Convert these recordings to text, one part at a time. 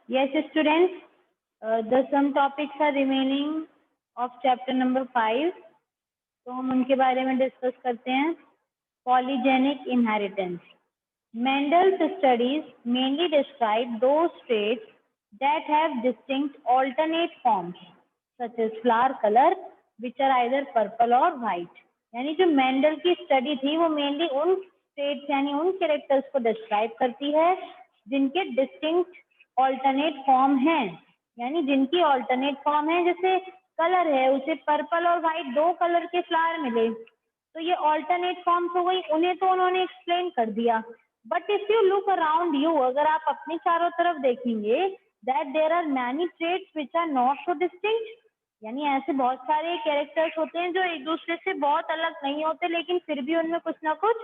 Yes, students, some topics are remaining of chapter number 5. तो हम उनके बारे में डिस्कस करते हैं. Polygenic inheritance. Mendel's studies mainly describe those traits that have distinct alternate forms, such as flower color, which are either purple or white. यानी जो Mendel की स्टडी थी वो मेनली उन ट्रेट्स यानी उन कैरेक्टर्स को डिस्क्राइब करती है जिनके डिस्टिंक्ट ऑल्टरनेट फॉर्म हैं, यानी जिनकी ऑल्टरनेट फॉर्म है. जैसे कलर है, उसे पर्पल और व्हाइट दो कलर के फ्लावर मिले तो ये ऑल्टरनेट फॉर्म्स हो गई, उन्हें तो उन्होंने एक्सप्लेन कर दिया. But if you look around you, अगर आप अपने चारों तरफ देखेंगे, that there are many traits which are not so distinct. यानी ऐसे बहुत सारे कैरेक्टर्स होते हैं जो एक दूसरे से बहुत अलग नहीं होते, लेकिन फिर भी उनमें कुछ ना कुछ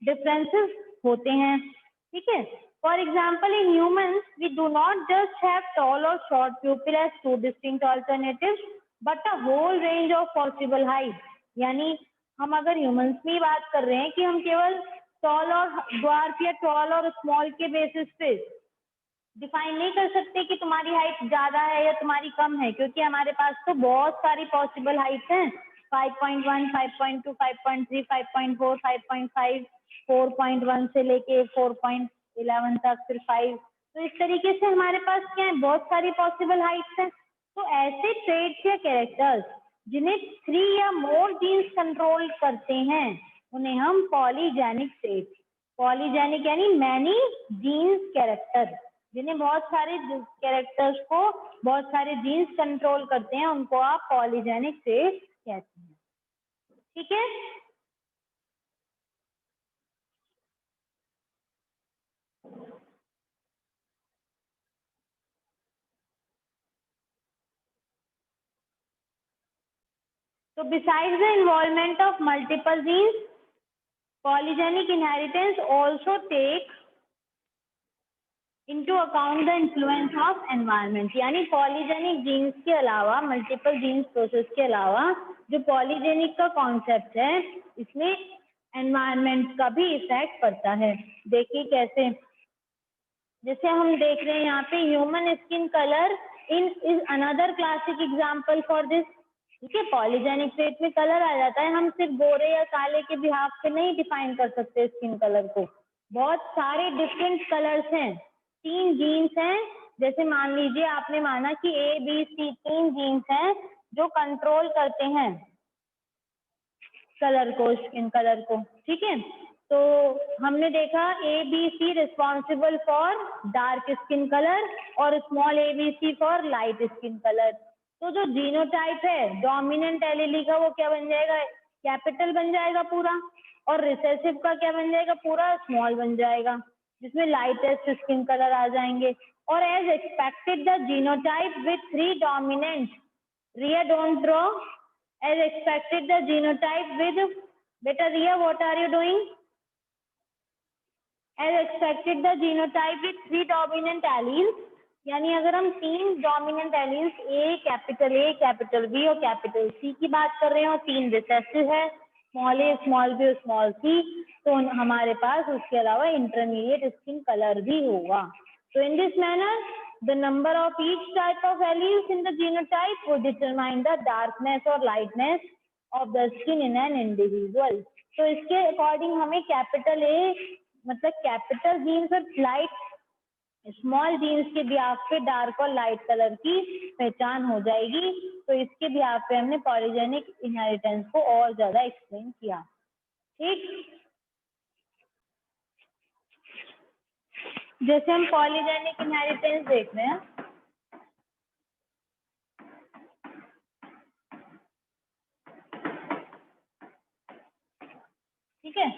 डिफरेंसेस होते हैं. ठीक है. For example, in humans we do not just have tall और short pupil as two distinct alternatives, but a whole range of possible height. यानी हम अगर ह्यूमंस में बात कर रहे हैं कि हम केवल टॉल और ड्वार्फ या टॉल और स्मॉल के बेसिस पे डिफाइन नहीं कर सकते कि तुम्हारी हाइट ज्यादा है या तुम्हारी कम है, क्योंकि हमारे पास तो बहुत सारी पॉसिबल हाइट्स हैं. 5.1, 5.2, 5.3, 5.4, 5.5, 4.1 से लेके 4.11 तक, फिर 5. तो इस तरीके से हमारे पास क्या है, बहुत सारी पॉसिबल हाइट्स हैं. तो ऐसे ट्रेट्स या कैरेक्टर्स जिन्हें 3 या मोर जीन्स कंट्रोल करते हैं उन्हें हम पॉलीजेनिक ट्रेट्स, पॉलीजेनिक यानी मैनी जीन्स कैरेक्टर, जिन्हें बहुत सारे कैरेक्टर्स को बहुत सारे जीन्स कंट्रोल करते हैं, उनको आप पॉलीजेनिक ट्रेट्स कहते हैं. ठीक है. So besides the involvement of multiple genes, polygenic inheritance also take into account the influence of environment. यानी पॉलीजेनिक जीन्स के अलावा, मल्टीपल जीन्स प्रोसेस के अलावा, जो पॉलीजेनिक का कॉन्सेप्ट है इसमें एनवायरनमेंट का भी इफेक्ट पड़ता है. देखिए कैसे. जैसे हम देख रहे हैं यहाँ पे human skin colour is another classic example for this. ठीक है. पॉलीजेनिक ट्रेट में कलर आ जाता है. हम सिर्फ गोरे या काले के बिहाफ पे नहीं डिफाइन कर सकते स्किन कलर को. बहुत सारे डिफरेंट कलर्स हैं. 3 जीन्स हैं. जैसे मान लीजिए आपने माना कि ABC 3 जीन्स हैं जो कंट्रोल करते हैं कलर को, स्किन कलर को. ठीक है. तो हमने देखा ABC responsible for dark skin colour और small ABC for light skin colour. तो जो जीनोटाइप है डोमिनेंट एलीली का, वो क्या बन जाएगा, कैपिटल बन जाएगा पूरा, और रिसेसिव का क्या बन जाएगा, पूरा स्मॉल बन जाएगा, जिसमें लाइटेस्ट स्किन कलर आ जाएंगे. और as expected the genotype with 3 dominant, रिया don't draw, as expected the genotype with, beta Riya what are you doing, as expected the genotype with 3 dominant alleles. यानी अगर हम 3 dominant alleles A capital B और capital C की बात कर रहे हैं और 3 रिसेसिव है, स्मॉल a, स्मॉल b और स्मॉल c, तो हमारे पास उसके अलावा इंटरमीडिएट स्किन कलर भी होगा. तो in this manner the number of each type of alleles in the genotype would determine the darkness or lightness of the skin in an individual. तो इसके अकॉर्डिंग हमें कैपिटल A मतलब capital jeans और light small jeans के behalf पे dark और light colour की पहचान हो जाएगी. तो इसके बिहाफ पे हमने पॉलीजेनिक इनहेरिटेंस को और ज्यादा एक्सप्लेन किया. ठीक. जैसे हम पॉलीजेनिक इनहेरिटेंस देख रहे हैं, ठीक है.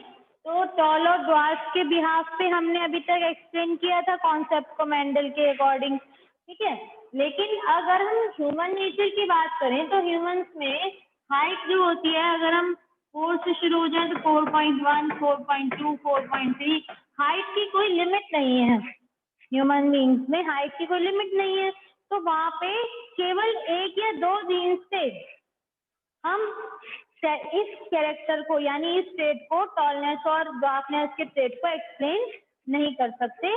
तो टॉल और ड्वार्फ के बिहाफ पे हमने अभी तक एक्सप्लेन किया था कॉन्सेप्ट को मेंडल के अकॉर्डिंग. ठीक है. लेकिन अगर हम ह्यूमन नेचर की बात करें तो ह्यूमंस में हाइट जो होती है, अगर हम 4 से शुरू हो जाए तो 4.1, 4.2, 4.3, हाइट की कोई लिमिट नहीं है. ह्यूमन बींग्स में हाइट की कोई लिमिट नहीं है. तो वहां पे केवल 1 या 2 जीन्स से हम इस कैरेक्टर को यानी इस ट्रेट को, टॉलनेस और ड्वार्फनेस के ट्रेट को एक्सप्लेन नहीं कर सकते.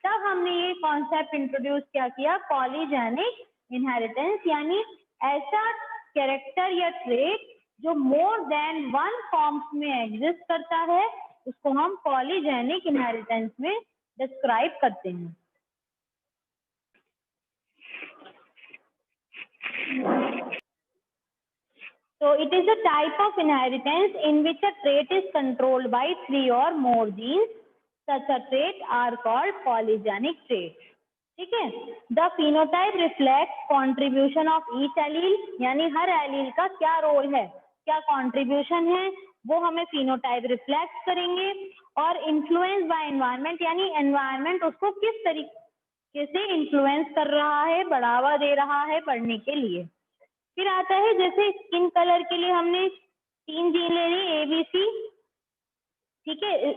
तब हमने ये कॉन्सेप्ट इंट्रोड्यूस क्या किया, पॉलीजेनिक इनहेरिटेंस, यानी ऐसा कैरेक्टर या ट्रेट जो मोर देन वन फॉर्म्स में एग्जिस्ट करता है उसको हम पॉलीजेनिक इनहेरिटेंस में डिस्क्राइब करते हैं। So it is a type of inheritance in which a trait is controlled by 3 or more genes. Such a trait are called polygenic traits. ठीक है, the phenotype reflects contribution of each allele, यानी हर allele का क्या role है, क्या contribution है, वो हमें phenotype रिफ्लेक्ट करेंगे। और इन्फ्लुएंस बाय एनवायरनमेंट, यानी एनवायरनमेंट उसको किस तरीके से इन्फ्लुएंस कर रहा है, बढ़ावा दे रहा है बढ़ने के लिए। फिर आता है जैसे स्किन कलर के लिए हमने 3 जीन ले ली ABC, ठीक है,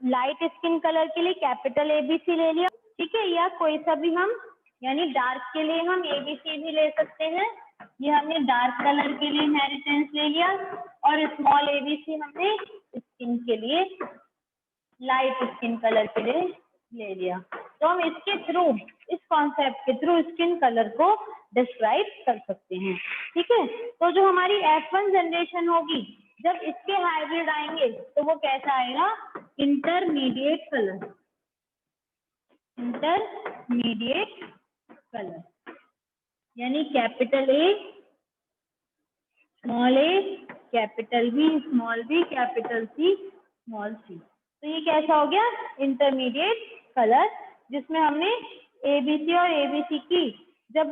लाइट स्किन कलर के लिए कैपिटल ABC ले लिया, ठीक है, या कोई सा भी हम, यानी डार्क के लिए हम ABC भी ले सकते हैं, ये हमने डार्क कलर के लिए इनहेरिटेंस ले लिया, और स्मॉल ABC हमने स्किन के लिए, लाइट स्किन कलर के लिए ले लिया। तो हम इसके थ्रू, इस कॉन्सेप्ट के थ्रू स्किन कलर को डिस्क्राइब कर सकते हैं। ठीक है, तो जो हमारी F1 जनरेशन होगी, जब इसके हाइब्रिड आएंगे तो वो कैसा आएगा, इंटरमीडिएट कलर, इंटरमीडिएट कलर, यानी capital A small a, capital B small b, capital C small c। तो ये कैसा हो गया, इंटरमीडिएट कलर, जिसमें हमने ABC और ABC की जब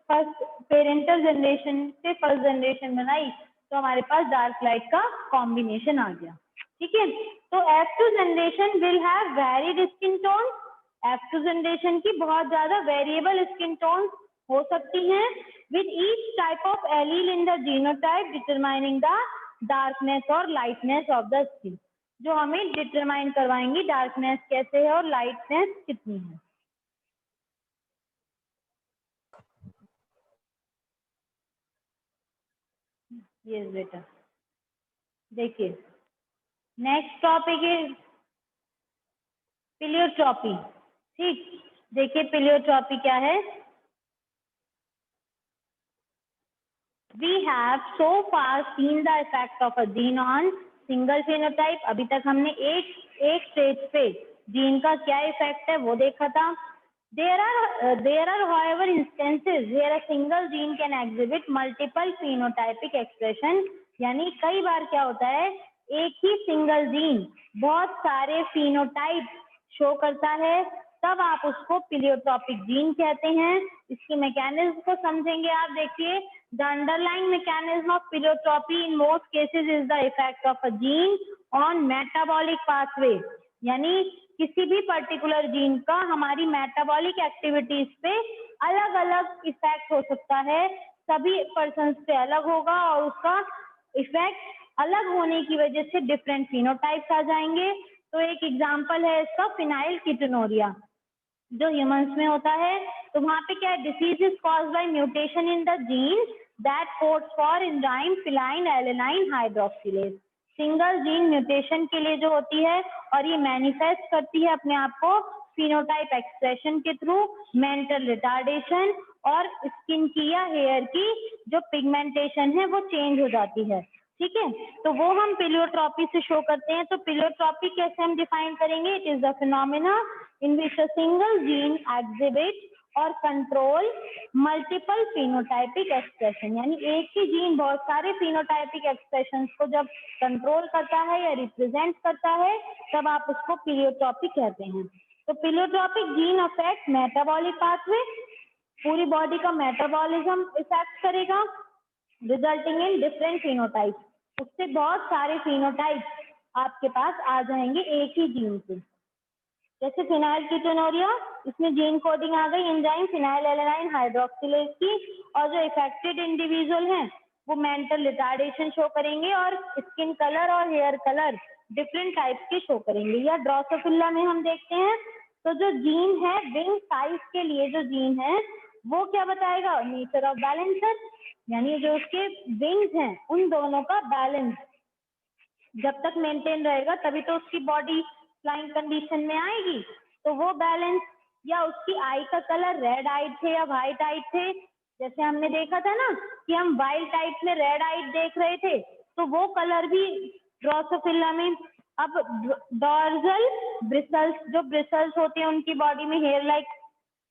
फर्स्ट पेरेंटल जनरेशन से फर्स्ट जनरेशन बनाई तो हमारे पास डार्क लाइट का कॉम्बिनेशन आ गया। ठीक है, तो F2 generation will have varied skin tone, F2 generation की बहुत ज्यादा वेरिएबल स्किन टोन हो सकती हैं, with each type of allele in the genotype determining the darkness और लाइटनेस ऑफ द स्किन, जो हमें डिटरमाइन करवाएंगी डार्कनेस कैसे है और लाइटनेस कितनी है। यस बेटा, देखिए नेक्स्ट टॉपिक इज पिलियोट्रॉपी। ठीक, देखिए पिलियोट्रॉपी क्या है। We have so far seen the effect of a gene on single phenotype। अभी तक हमने एक स्टेज पे जीन का क्या इफेक्ट है वो देखा था। There are however instances where a single gene can exhibit multiple phenotypic expression, यानी कई बार क्या होता है, एक ही सिंगल जीन बहुत सारे phenotype शो करता है, तब आप उसको पिलियोट्रॉपिक जीन कहते हैं। इसकी मैकेनिज्म को समझेंगे आप। देखिए, the underlying mechanism of pleiotropy in most cases is the effect of a gene on metabolic pathway, यानी किसी भी पर्टिकुलर जीन का हमारी मेटाबॉलिक एक्टिविटीज पे अलग अलग इफेक्ट हो सकता है, सभी पर्सन पे अलग होगा और उसका इफेक्ट अलग होने की वजह से डिफरेंट फिनोटाइप्स आ जाएंगे। तो एक एग्जांपल है इसका फिनाइल कीटोनूरिया, जो ह्यूमंस में होता है। तो वहाँ पे क्या है, disease is caused by mutation in the gene that codes for enzyme phenyl alanine hydroxylase. Single gene mutation के लिए जो होती है और ये मैनिफेस्ट करती है अपने आप को फिनोटाइप एक्सप्रेशन के थ्रू, मेंटल रिटार्डेशन और स्किन की या हेयर की जो पिगमेंटेशन है वो चेंज हो जाती है। ठीक है, तो वो हम पिलियोट्रॉपी से शो करते हैं। तो पिलियोट्रॉपी कैसे हम डिफाइन करेंगे, it is the phenomena in which a single gene exhibit और कंट्रोल मल्टीपल फिनोटाइपिक एक्सप्रेशन, यानी एक ही जीन बहुत सारे फिनोटाइपिक एक्सप्रेशन को जब कंट्रोल करता है या रिप्रेजेंट करता है तब आप उसको पिलियोट्रॉपी कहते हैं। तो पिलियोट्रॉपिक जीन अफेक्ट मेटाबॉलिक पाथवे, पूरी बॉडी का मेटाबॉलिज्म इफेक्ट करेगा, रिजल्टिंग इन डिफरेंट फिनोटाइप। उससे बहुत सारे फिनोटाइप आपके पास आ जाएंगे एक ही जीन से। जैसे फिनाइल कीटोनूरिया, इसमें जीन कोडिंग आ गई एंजाइम फिनाइल एलेनाइन हाइड्रोक्सिलेज की, और जो इफेक्टेड इंडिविजुअल हैं वो मेंटल रिटार्डेशन शो करेंगे और स्किन कलर और हेयर कलर डिफरेंट टाइप्स के शो करेंगे। या ड्रोसोफिला में हम देखते हैं तो जो जीन है विंग साइज के लिए जो जीन है वो क्या बताएगा, नेचर ऑफ बैलेंसर, यानी जो उसके विंग्स हैं उन दोनों का बैलेंस जब तक मेंटेन रहेगा तभी तो उसकी बॉडी फ्लाइंग कंडीशन में आएगी। तो वो बैलेंस या उसकी आई का कलर रेड आइड थे या व्हाइट आइड थे। जैसे हमने देखा था ना कि हम वाइल्ड टाइप में रेड आइड देख रहे थे, तो वो कलर भी ड्रोसोफिला में। अब डॉर्सल ब्रिसल्स, जो ब्रिसल्स होते हैं उनकी बॉडी में हेयर लाइक,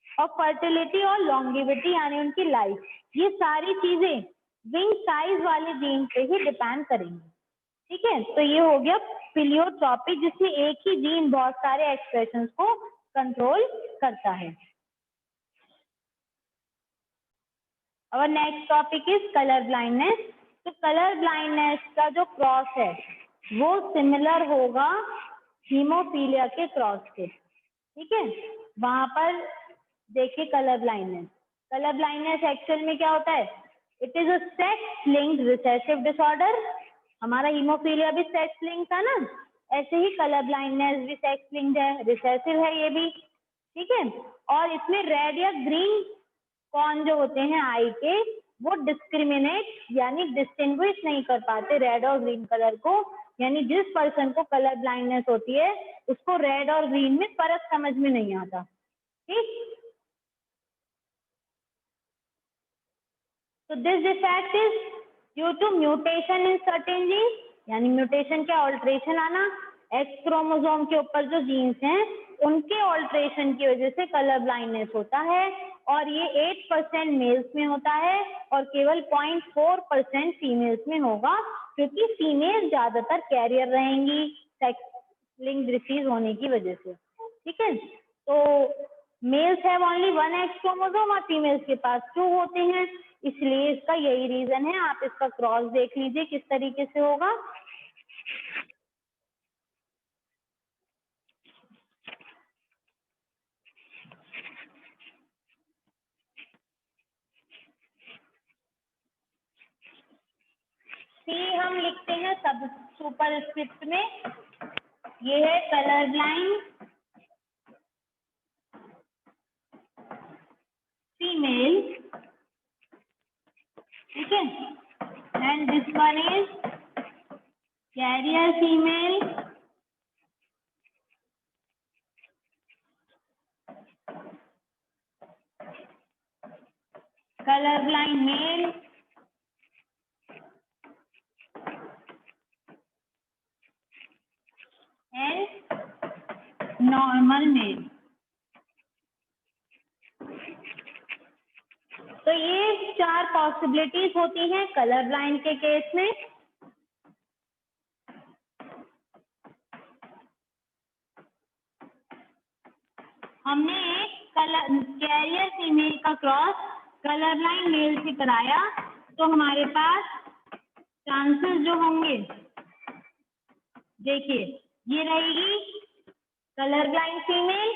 और फर्टिलिटी और लॉन्गिविटी यानी उनकी लाइफ, ये सारी चीजें विंग साइज वाले जीन पे ही डिपेंड करेंगी। ठीक है, तो ये हो गया प्लियोट्रॉपी, जिसमें एक ही जीन बहुत सारे एक्सप्रेशंस को कंट्रोल करता है। और next topic is colour blindness. तो कलर ब्लाइंडनेस का जो क्रॉस है वो सिमिलर होगा हीमोफीलिया के क्रॉस के। ठीक है, वहां पर देखिए colour blindness. Colour blindness actual में क्या होता है? It is a sex linked recessive disorder. हमारा हीमोफीलिया भी सेक्स लिंक था ना, ऐसे ही कलर ब्लाइंडनेस भी सेक्स लिंक्ड है, रिसेसिव है ये भी। ठीक है, और इसमें रेड या ग्रीन कॉर्न जो होते हैं आई के, वो डिस्क्रिमिनेट यानी डिस्टिंग्विश नहीं कर पाते रेड और ग्रीन कलर को। यानी जिस पर्सन को कलर ब्लाइंडनेस होती है उसको रेड और ग्रीन में फर्क समझ में नहीं आता। ठीक, तो this defect is due to mutation in certain gene, यानी म्यूटेशन क्या, ऑल्ट्रेशन आना एक्स क्रोमोसोम के ऊपर जो जीन्स हैं उनके ऑल्ट्रेशन की वजह से कलर ब्लाइंडनेस होता है। और ये 8% मेल्स में होता है और केवल 0.4% फीमेल्स में होगा, क्योंकि फीमेल ज्यादातर कैरियर रहेंगी सेक्स लिंक्ड डिसीज होने की वजह से। ठीक है, तो males have only 1 X chromosome और फीमेल्स के पास 2 होते हैं, इसलिए इसका यही रीजन है। आप इसका क्रॉस देख लीजिए किस तरीके से होगा। सी हम लिखते हैं सब सुपरस्क्रिप्ट में, ये है कलर ब्लाइंड फीमेल। ठीक है, and this one is carrier female. Colour blind male and normal male. तो ये 4 पॉसिबिलिटीज होती हैं कलर ब्लाइंड के केस में। हमने एक कैरियर फीमेल का क्रॉस कलर ब्लाइंड मेल से कराया, तो हमारे पास चांसेस जो होंगे, देखिए ये रहेगी colour blind female,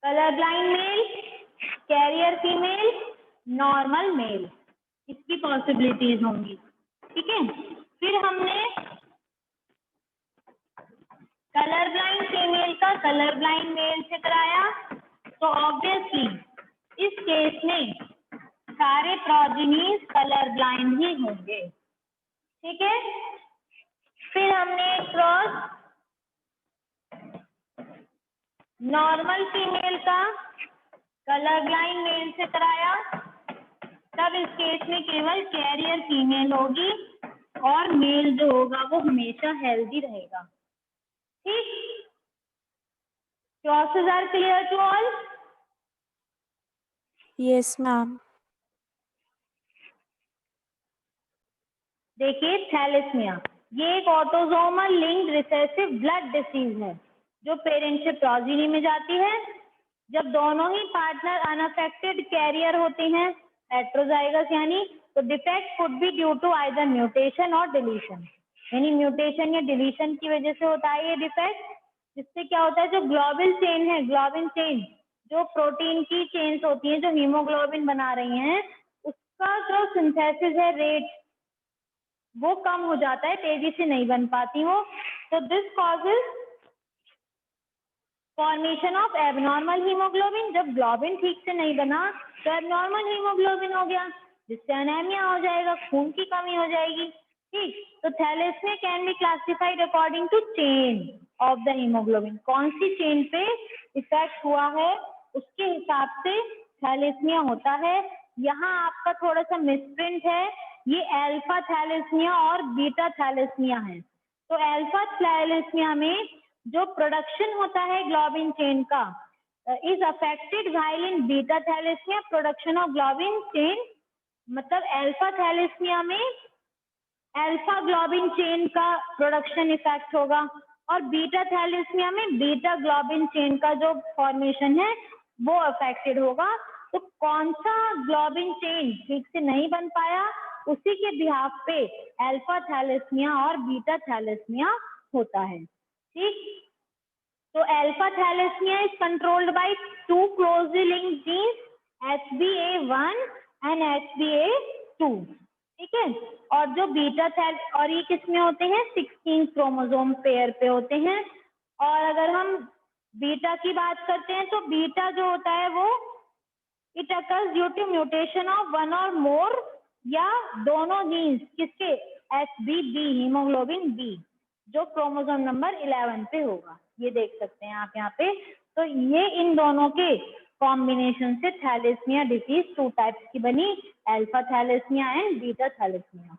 colour blind male, carrier female, normal male, इसकी पॉसिबिलिटीज होंगी। ठीक है, फिर हमने कलर ब्लाइंड फीमेल का कलर ब्लाइंड मेल से कराया, तो ऑब्वियसली इस केस में सारे प्रोजेनीज कलर ब्लाइंड ही होंगे। ठीक है, फिर हमने क्रॉस नॉर्मल फीमेल का कलर ब्लाइंड मेल से कराया, तब इस केस में केवल कैरियर फीमेल होगी और मेल जो होगा वो हमेशा हेल्दी रहेगा। ठीक, crosses are clear to all? Yes ma'am. देखिए थैलेसीमिया, ये एक autosomal linked recessive blood disease है जो पेरेंट से प्रोजेनी में जाती है। जब दोनों ही पार्टनर अनअफेक्टेड कैरियर होते हैं, हेटेरोजाइगस यानी, तो defect could be due to either mutation और डिलीशन, यानी म्यूटेशन या डिलीशन की वजह से होता है ये डिफेक्ट। जिससे क्या होता है, जो ग्लोबिन चेन है, ग्लोबिन चेन जो प्रोटीन की चेन्स होती हैं जो हीमोग्लोबिन बना रही हैं, उसका जो सिंथेसिस है रेट वो कम हो जाता है, तेजी से नहीं बन पाती वो। तो this causes formation of abnormal haemoglobin. जब ग्लोबिन ठीक से नहीं बना तो एबनॉर्मल हीमोग्लोबिन हो गया, जिससे अनेमिया हो जाएगा, खून की कमी हो जाएगी। ठीक, तो thalassaemia can be classified according to chain of the haemoglobin, कौन सी चेन पे इफेक्ट हुआ है उसके हिसाब से थैलेसीमिया होता है। यहाँ आपका थोड़ा सा मिसप्रिंट है, ये अल्फा थैलेसीमिया और बीटा थैलेसीमिया है। तो अल्फा थैलेसीमिया में जो प्रोडक्शन होता है ग्लोबिन चेन का is affected while in beta thalassaemia production of globin chain, मतलब अल्फा थैलेसीमिया में अल्फा ग्लोबिन चेन का प्रोडक्शन इफेक्ट होगा और बीटा थैलेसीमिया में बीटा ग्लोबिन चेन का जो फॉर्मेशन है वो अफेक्टेड होगा। तो कौन सा ग्लोबिन चेन ठीक से नहीं बन पाया उसी के बिहाफ पे अल्फा थैलेसीमिया और बीटा थैलेसीमिया होता है। ठीक, तो alpha thalassaemia is controlled by two closely linked genes HbA1 and HbA2। ठीक है, और जो बीटा थैल और ये किसमें होते हैं 16 क्रोमोसोम पेयर पे होते हैं। और अगर हम बीटा की बात करते हैं तो बीटा जो होता है वो it occurs due to mutation of one और मोर या दोनों जीन्स किसके HBB हीमोग्लोबिन बी जो क्रोमोसोम नंबर 11 पे होगा, ये देख सकते हैं आप यहाँ पे। तो ये इन दोनों के कॉम्बिनेशन से थैलेसीमिया डिजीज 2 टाइप्स की बनी, alpha thalassaemia and beta thalassaemia.